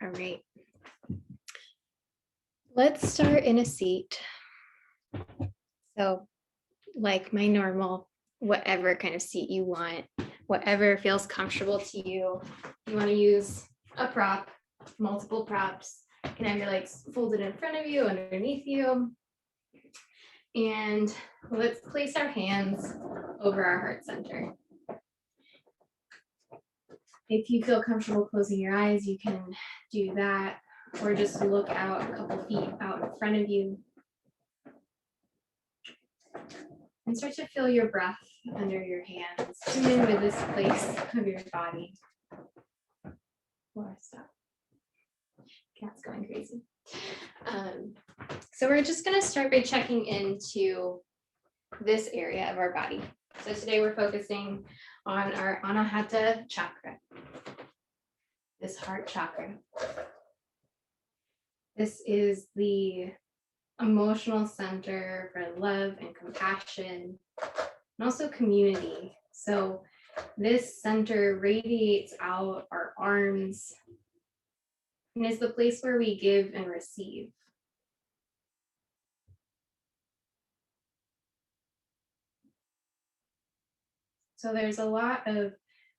All right. Let's start in a seat. So like my normal, whatever kind of seat you want, whatever feels comfortable to you. You want to use a prop, multiple props. Can have your legs folded in front of you, underneath you. And let's place our hands over our heart center. If you feel comfortable closing your eyes, you can do that, or just look out a couple feet out in front of you. And start to feel your breath under your hands. Tune in with this place of your body. Laura, stop. Cat's going crazy. So we're just going to start by checking into this area of our body. So today we're focusing on our Anahata chakra, this heart chakra. This is the emotional center for love and compassion, and also community. So this center radiates out our arms and is the place where we give and receive. So there's a lot of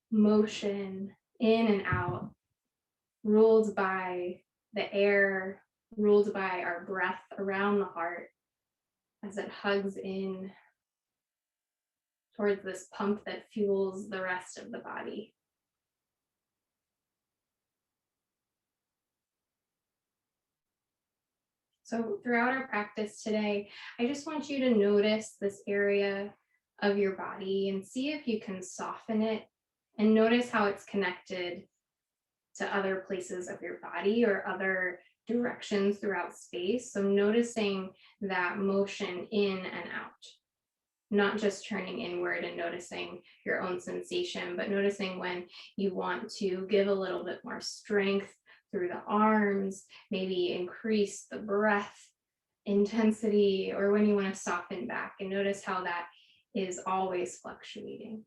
motion in and out, ruled by the air, ruled by our breath around the heart as it hugs in towards this pump that fuels the rest of the body. So throughout our practice today, I just want you to notice this area of your body and see if you can soften it and notice how it's connected to other places of your body or other directions throughout space. So noticing that motion in and out, not just turning inward and noticing your own sensation, but noticing when you want to give a little bit more strength through the arms, maybe increase the breath intensity, or when you want to soften back, and notice how that is always fluctuating.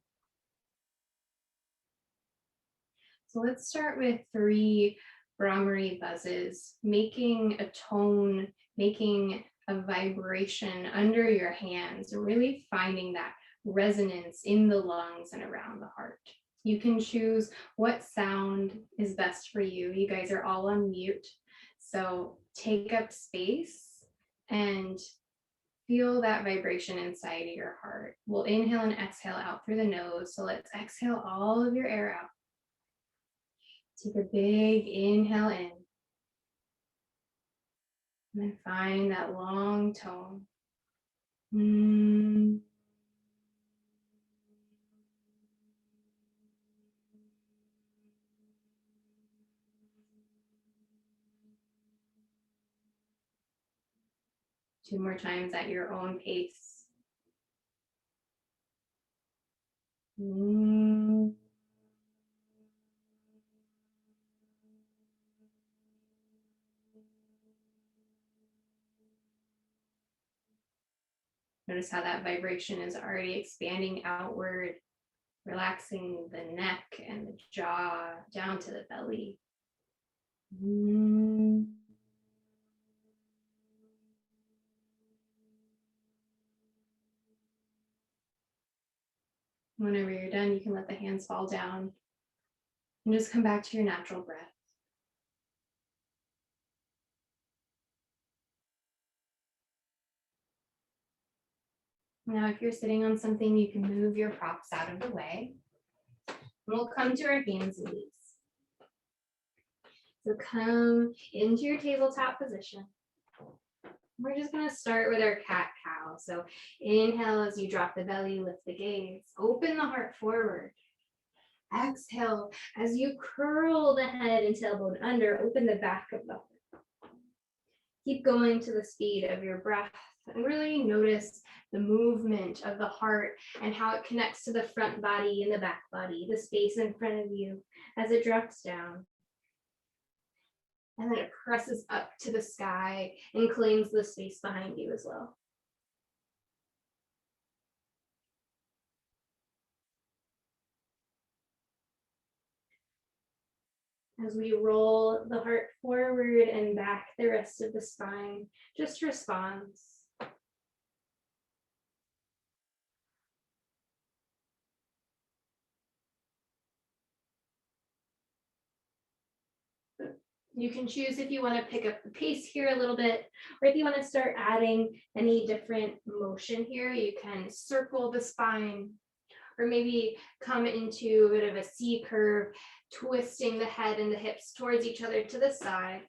So let's start with 3 Brahmari buzzes, making a tone, making a vibration under your hands, really finding that resonance in the lungs and around the heart. You can choose what sound is best for you. You guys are all on mute, so take up space and feel that vibration inside of your heart. We'll inhale and exhale out through the nose. So let's exhale all of your air out. Take a big inhale in. And then find that long tone. 2 more times at your own pace. Notice how that vibration is already expanding outward, relaxing the neck and the jaw down to the belly. Whenever you're done, you can let the hands fall down and just come back to your natural breath. Now, if you're sitting on something, you can move your props out of the way. We'll come to our hands and knees. So come into your tabletop position. We're just going to start with our cat-cow. So inhale as you drop the belly, lift the gaze, open the heart forward. Exhale as you curl the head and tailbone under, open the back of the heart. Keep going to the speed of your breath and really notice the movement of the heart and how it connects to the front body and the back body, the space in front of you as it drops down. And then it presses up to the sky and claims the space behind you as well. As we roll the heart forward and back, the rest of the spine just responds. You can choose if you want to pick up the pace here a little bit, or if you want to start adding any different motion here, you can circle the spine, or maybe come into a bit of a C curve, twisting the head and the hips towards each other to the side.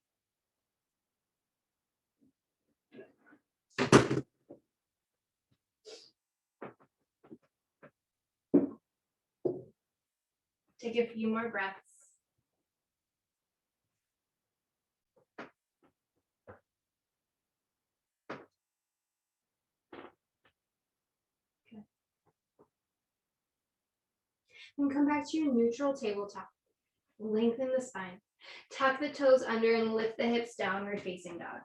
Take a few more breaths. Okay. And come back to your neutral tabletop. Lengthen the spine. Tuck the toes under and lift the hips downward facing dog.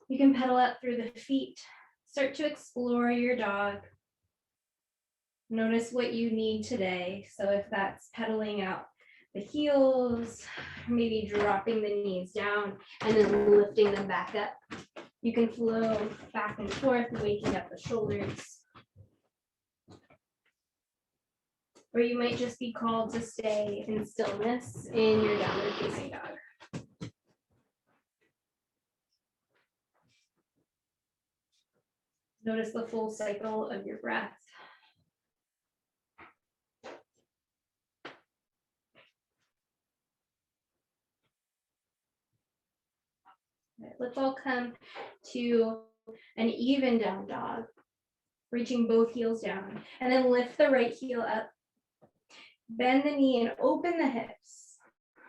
You can pedal up through the feet. Start to explore your dog. Notice what you need today. So if that's pedaling out the heels, maybe dropping the knees down and then lifting them back up. You can flow back and forth, waking up the shoulders. Or you might just be called to stay in stillness in your downward facing dog. Notice the full cycle of your breath. Let's all come to an even down dog, reaching both heels down, and then lift the right heel up. Bend the knee and open the hips.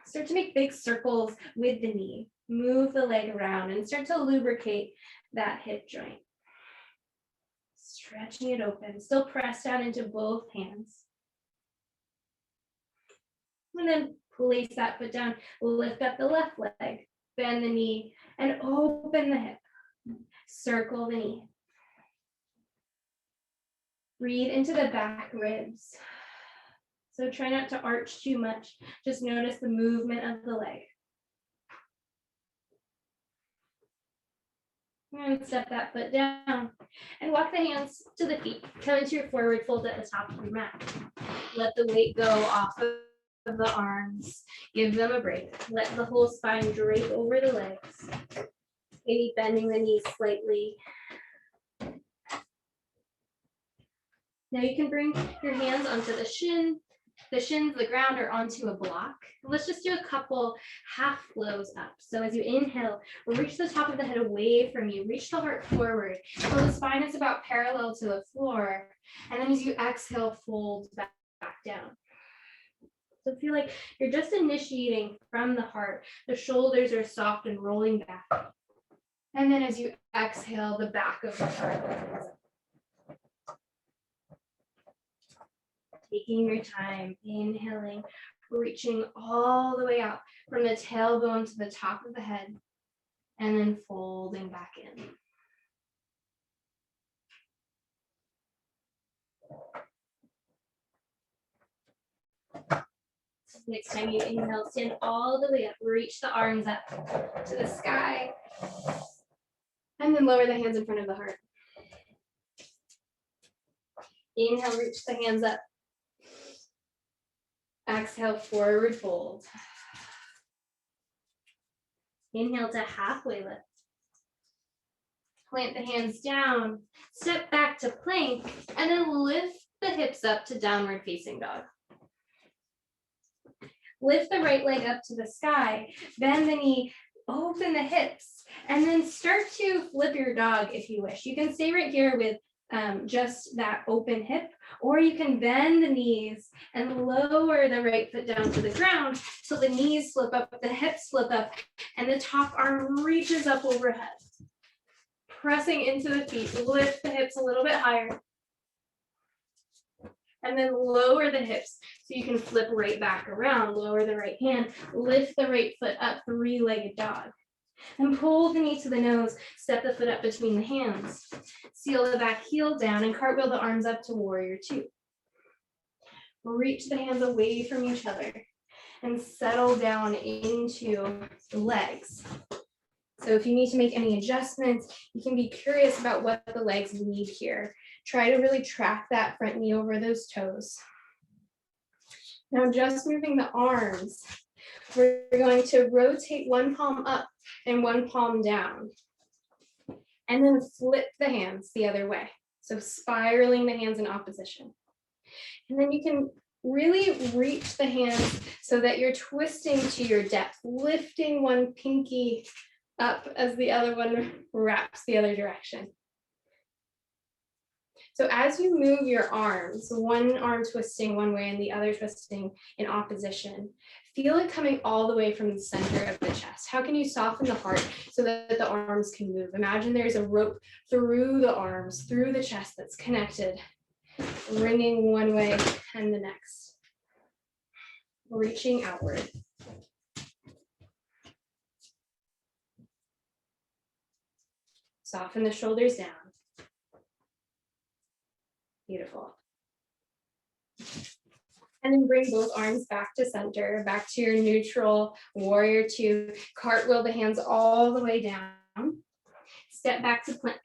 Start to make big circles with the knee. Move the leg around and start to lubricate that hip joint. Stretching it open, still press down into both hands. And then place that foot down, lift up the left leg, bend the knee, and open the hip. Circle the knee. Breathe into the back ribs. So try not to arch too much. Just notice the movement of the leg. And step that foot down and walk the hands to the feet. Come into your forward fold at the top of your mat. Let the weight go off of the arms. Give them a break. Let the whole spine drape over the legs. Maybe bending the knees slightly. Now you can bring your hands onto the shins, the ground, or onto a block. Let's just do a couple half flows up. So as you inhale, reach the top of the head away from you. Reach the heart forward. So the spine is about parallel to the floor. And then as you exhale, fold back down. So feel like you're just initiating from the heart. The shoulders are soft and rolling back. And then as you exhale, the back of the heart opens up. Taking your time, inhaling, reaching all the way out from the tailbone to the top of the head, and then folding back in. Next time you inhale, stand all the way up, reach the arms up to the sky, and then lower the hands in front of the heart. Inhale, reach the hands up. Exhale, forward fold. Inhale to halfway lift. Plant the hands down, step back to plank, and then lift the hips up to downward facing dog. Lift the right leg up to the sky, bend the knee, open the hips, and then start to flip your dog if you wish. You can stay right here with just that open hip, or you can bend the knees and lower the right foot down to the ground so the knees flip up, the hips flip up, and the top arm reaches up overhead. Pressing into the feet, lift the hips a little bit higher, and then lower the hips so you can flip right back around, lower the right hand, lift the right foot up, three-legged dog. And pull the knee to the nose, step the foot up between the hands. Seal the back heel down and cartwheel the arms up to warrior two. Reach the hands away from each other and settle down into the legs. So if you need to make any adjustments, you can be curious about what the legs need here. Try to really track that front knee over those toes. Now just moving the arms, we're going to rotate one palm up and one palm down. And then flip the hands the other way. So spiraling the hands in opposition. And then you can really reach the hands so that you're twisting to your depth, lifting one pinky up as the other one wraps the other direction. So as you move your arms, one arm twisting one way and the other twisting in opposition, feel it coming all the way from the center of the chest. How can you soften the heart so that the arms can move? Imagine there's a rope through the arms, through the chest that's connected, ringing one way and the next, reaching outward. Soften the shoulders down. Beautiful. And then bring both arms back to center, back to your neutral warrior two. Cartwheel the hands all the way down. Step back to plank.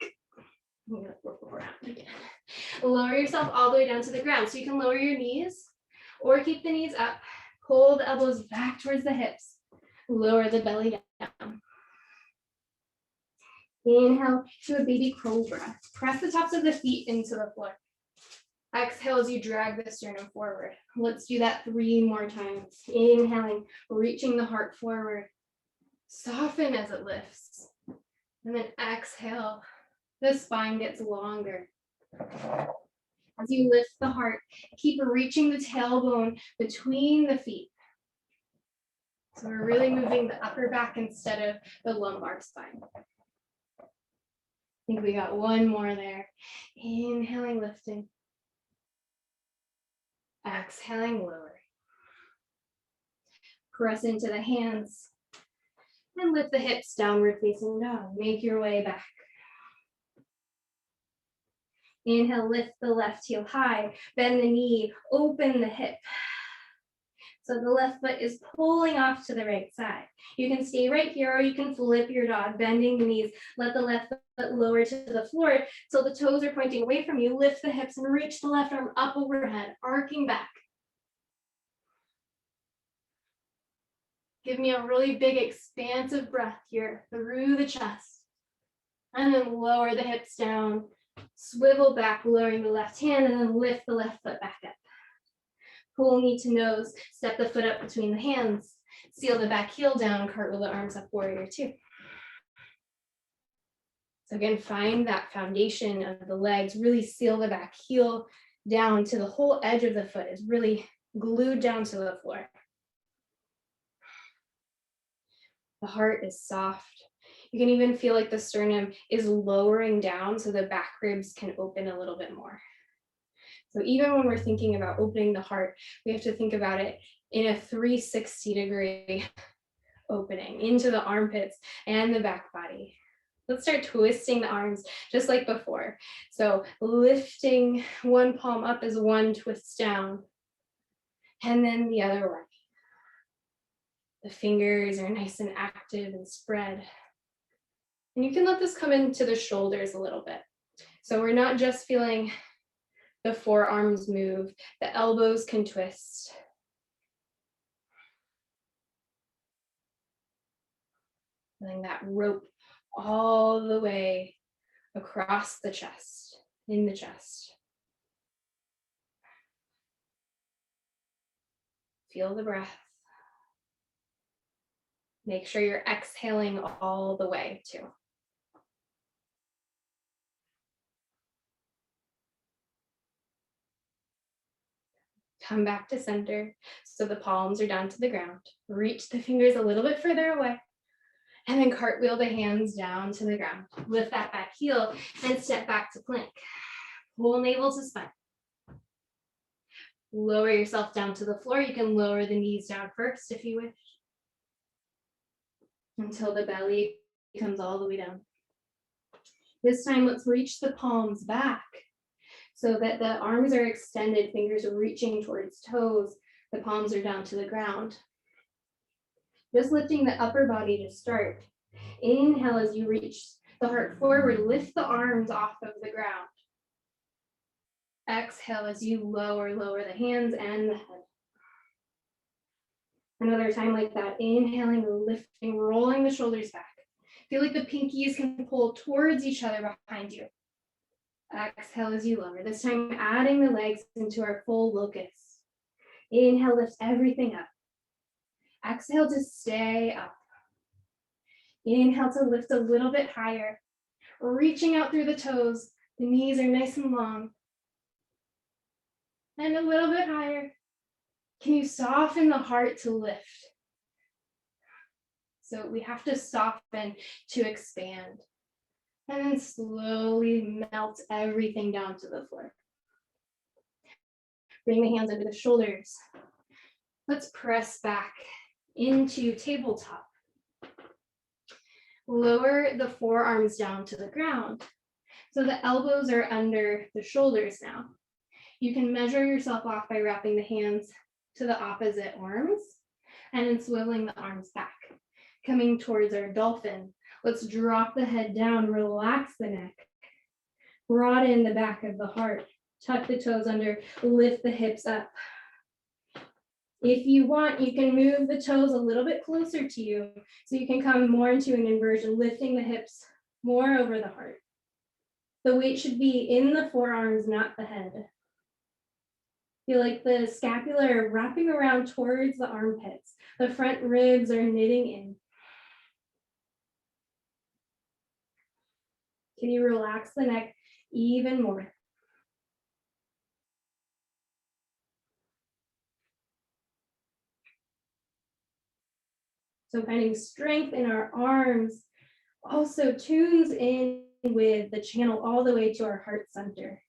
Lower yourself all the way down to the ground. So you can lower your knees or keep the knees up. Pull the elbows back towards the hips. Lower the belly down. Inhale to a baby cobra. Press the tops of the feet into the floor. Exhale as you drag the sternum forward. Let's do that 3 more times. Inhaling, reaching the heart forward. Soften as it lifts. And then exhale, the spine gets longer. As you lift the heart, keep reaching the tailbone between the feet. So we're really moving the upper back instead of the lumbar spine. I think we got 1 more there. Inhaling, lifting. Exhaling, lowering. Press into the hands and lift the hips downward facing dog. Make your way back. Inhale, lift the left heel high, bend the knee, open the hip. So the left foot is pulling off to the right side. You can stay right here or you can flip your dog, bending the knees. Let the left foot lower to the floor so the toes are pointing away from you. Lift the hips and reach the left arm up overhead, arcing back. Give me a really big expansive breath here through the chest. And then lower the hips down, swivel back, lowering the left hand, and then lift the left foot back up. Pull knee to nose, step the foot up between the hands, seal the back heel down, cartwheel the arms up, warrior two. So again, find that foundation of the legs, really seal the back heel down to the whole edge of the foot is really glued down to the floor. The heart is soft. You can even feel like the sternum is lowering down so the back ribs can open a little bit more. So even when we're thinking about opening the heart, we have to think about it in a 360-degree opening into the armpits and the back body. Let's start twisting the arms just like before. So lifting one palm up as one twists down, and then the other way. The fingers are nice and active and spread. And you can let this come into the shoulders a little bit. So we're not just feeling the forearms move, the elbows can twist. Feeling that rope all the way across the chest, in the chest. Feel the breath. Make sure you're exhaling all the way too. Come back to center. So the palms are down to the ground. Reach the fingers a little bit further away. And then cartwheel the hands down to the ground. Lift that back heel and step back to plank. Pull navel to spine. Lower yourself down to the floor. You can lower the knees down first if you wish. Until the belly comes all the way down. This time, let's reach the palms back. so that the arms are extended, fingers are reaching towards toes, the palms are down to the ground. Just lifting the upper body to start. Inhale as you reach the heart forward, lift the arms off of the ground. Exhale as you lower the hands and the head. Another time like that, inhaling, lifting, rolling the shoulders back. Feel like the pinkies can pull towards each other behind you. Exhale as you lower. This time, adding the legs into our full locust. Inhale, lift everything up. Exhale to stay up. Inhale to lift a little bit higher, reaching out through the toes. The knees are nice and long. And a little bit higher. Can you soften the heart to lift? So we have to soften to expand. And then slowly melt everything down to the floor. Bring the hands under the shoulders. Let's press back into tabletop. Lower the forearms down to the ground. So the elbows are under the shoulders now. You can measure yourself off by wrapping the hands to the opposite arms and then swiveling the arms back. Coming towards our dolphin. Let's drop the head down, relax the neck. Broaden the back of the heart. Tuck the toes under, lift the hips up. If you want, you can move the toes a little bit closer to you so you can come more into an inversion, lifting the hips more over the heart. The weight should be in the forearms, not the head. Feel like the scapula wrapping around towards the armpits. The front ribs are knitting in. Can you relax the neck even more? So finding strength in our arms also tunes in with the channel all the way to our heart center.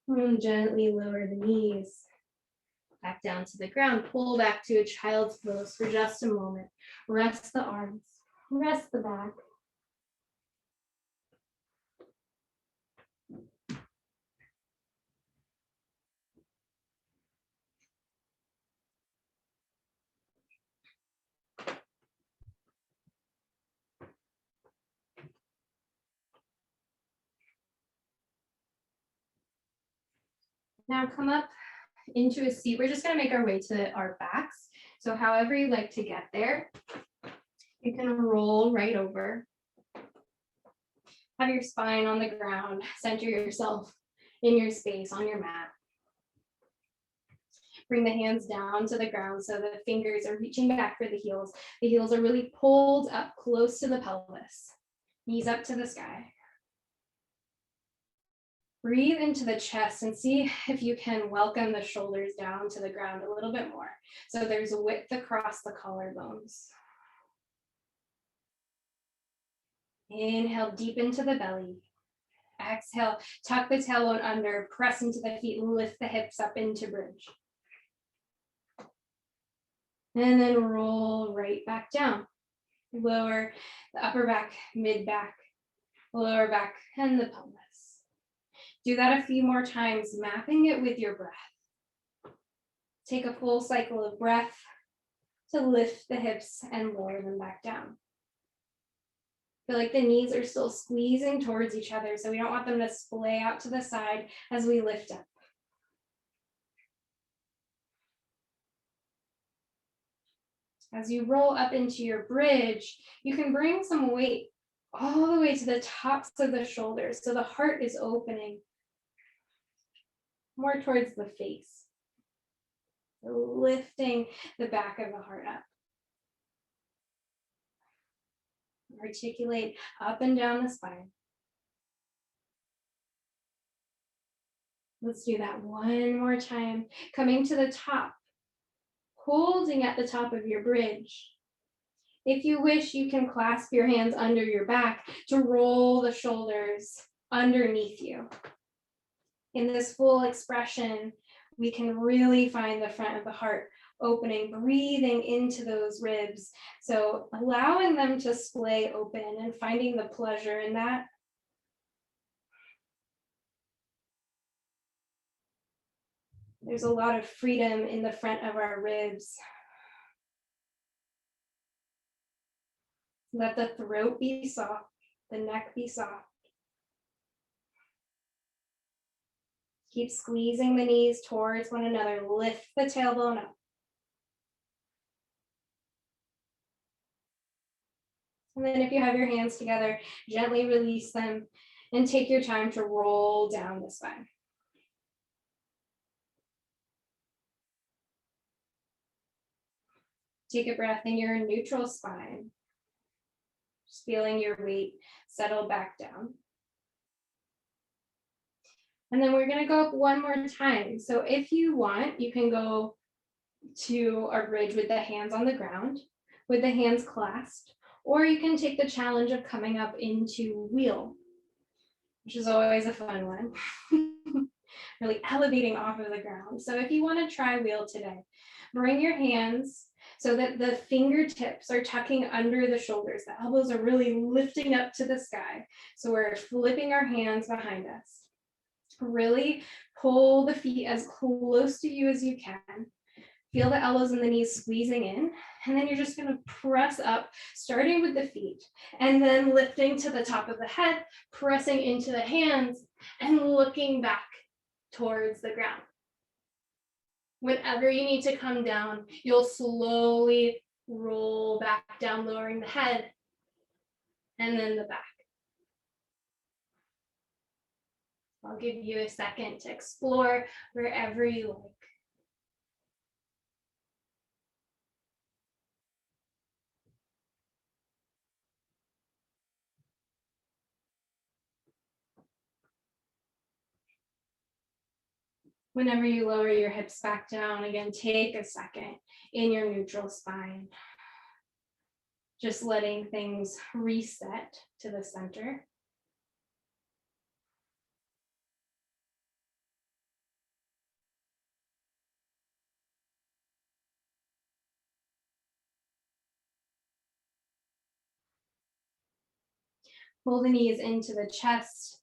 And gently lower the knees back down to the ground. Pull back to a child's pose for just a moment. Rest the arms, rest the back. Now come up into a seat. We're just gonna make our way to our backs. So however you like to get there, you can roll right over. Have your spine on the ground, center yourself in your space on your mat. Bring the hands down to the ground so the fingers are reaching back for the heels. The heels are really pulled up close to the pelvis. Knees up to the sky. Breathe into the chest and see if you can welcome the shoulders down to the ground a little bit more. So there's a width across the collarbones. Inhale deep into the belly. Exhale, tuck the tailbone under, press into the feet, lift the hips up into bridge. And then roll right back down. Lower the upper back, mid back, lower back, and the pelvis. Do that a few more times, mapping it with your breath. Take a full cycle of breath to lift the hips and lower them back down. Feel like the knees are still squeezing towards each other, so we don't want them to splay out to the side as we lift up. As you roll up into your bridge, you can bring some weight all the way to the tops of the shoulders, so the heart is opening more towards the face. Lifting the back of the heart up. Articulate up and down the spine. Let's do that one more time. Coming to the top, holding at the top of your bridge. If you wish, you can clasp your hands under your back to roll the shoulders underneath you. In this full expression, we can really find the front of the heart opening, breathing into those ribs. So allowing them to splay open and finding the pleasure in that. There's a lot of freedom in the front of our ribs. Let the throat be soft, the neck be soft. Keep squeezing the knees towards one another. Lift the tailbone up. And then if you have your hands together, gently release them and take your time to roll down the spine. Take a breath in your neutral spine. Just feeling your weight settle back down. And then we're gonna go up one more time. So if you want, you can go to a bridge with the hands on the ground, with the hands clasped, or you can take the challenge of coming up into wheel, which is always a fun one. Really elevating off of the ground. So if you want to try wheel today, bring your hands so that the fingertips are tucking under the shoulders. The elbows are really lifting up to the sky. So we're flipping our hands behind us. Really pull the feet as close to you as you can. Feel the elbows and the knees squeezing in, and then you're just going to press up, starting with the feet, and then lifting to the top of the head, pressing into the hands, and looking back towards the ground. Whenever you need to come down, you'll slowly roll back down, lowering the head, and then the back. I'll give you a second to explore wherever you like. Whenever you lower your hips back down, again, take a second in your neutral spine. Just letting things reset to the center. Pull the knees into the chest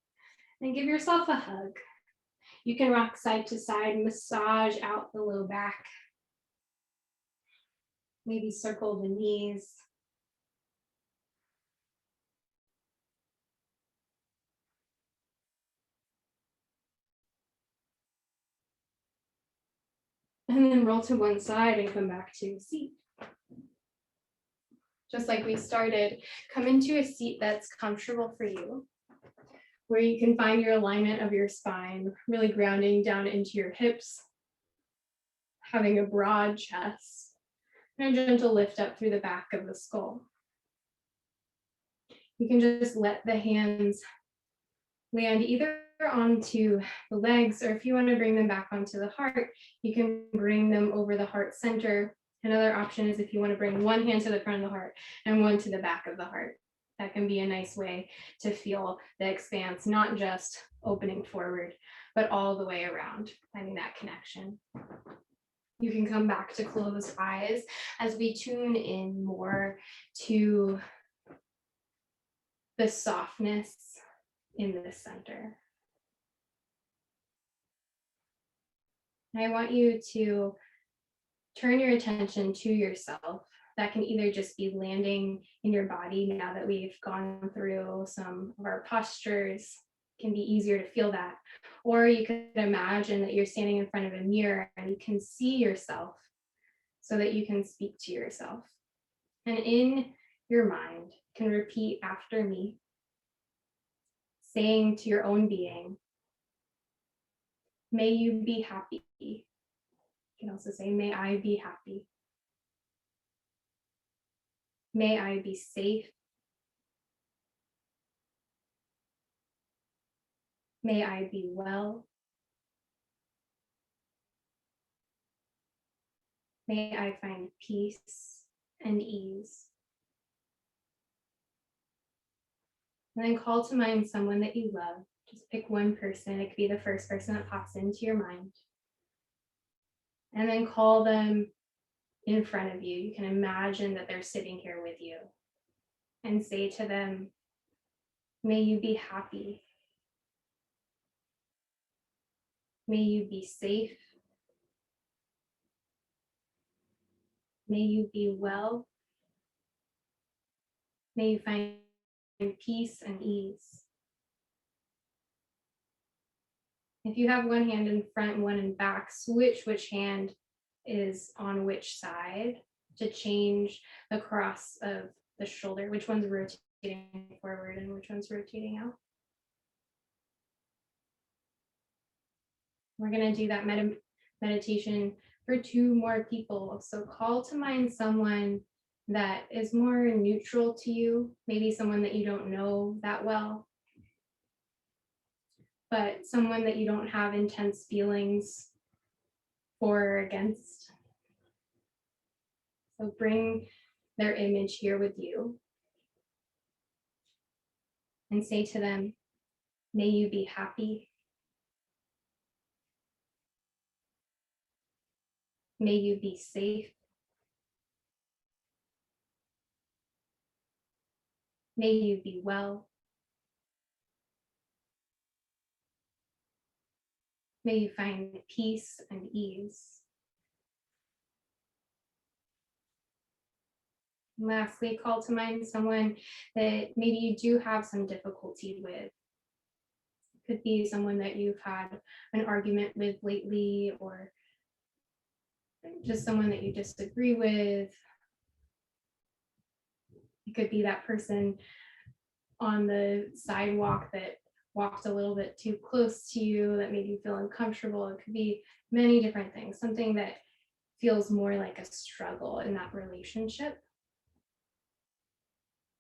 and give yourself a hug. You can rock side to side, massage out the low back. Maybe circle the knees. And then roll to one side and come back to a seat. Just like we started, come into a seat that's comfortable for you, where you can find your alignment of your spine, really grounding down into your hips, having a broad chest, and a gentle lift up through the back of the skull. You can just let the hands land either onto the legs, or if you want to bring them back onto the heart, you can bring them over the heart center. Another option is if you want to bring one hand to the front of the heart and one to the back of the heart. That can be a nice way to feel the expanse, not just opening forward, but all the way around, finding that connection. You can come back to closed eyes as we tune in more to the softness in the center. And I want you to turn your attention to yourself. That can either just be landing in your body now that we've gone through some of our postures. It can be easier to feel that. Or you could imagine that you're standing in front of a mirror and you can see yourself so that you can speak to yourself. And in your mind, can repeat after me, saying to your own being, may you be happy. You can also say, may I be happy. May I be safe. May I be well. May I find peace and ease. And then call to mind someone that you love. Just pick one person. It could be the first person that pops into your mind. And then call them in front of you. You can imagine that they're sitting here with you. And say to them, may you be happy. May you be safe. May you be well. May you find peace and ease. If you have one hand in front and one in back, switch which hand is on which side to change the cross of the shoulder, which one's rotating forward and which one's rotating out. We're going to do that meditation for 2 more people. So call to mind someone that is more neutral to you, maybe someone that you don't know that well, but someone that you don't have intense feelings for or against. So bring their image here with you and say to them, may you be happy. May you be safe. May you be well. May you find peace and ease. And lastly, call to mind someone that maybe you do have some difficulty with. It could be someone that you've had an argument with lately, or just someone that you disagree with. It could be that person on the sidewalk that walked a little bit too close to you that made you feel uncomfortable. It could be many different things, something that feels more like a struggle in that relationship.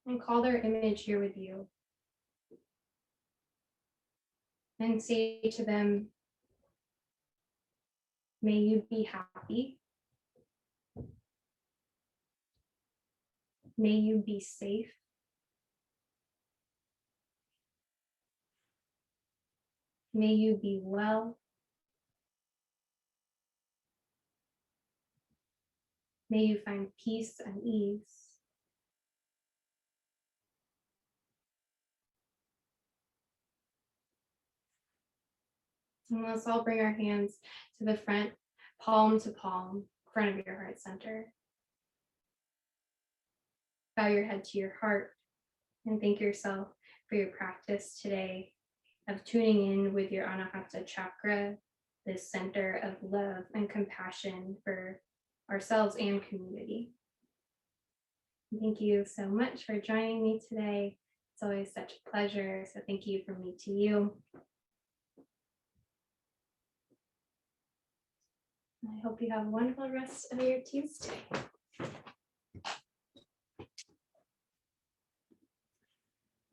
And call their image here with you. And say to them, may you be happy. May you be safe. May you be well. May you find peace and ease. And let's all bring our hands to the front, palm to palm, front of your heart center. Bow your head to your heart and thank yourself for your practice today of tuning in with your Anahata chakra, this center of love and compassion for ourselves and community. Thank you so much for joining me today. It's always such a pleasure. So thank you from me to you. I hope you have a wonderful rest of your Tuesday.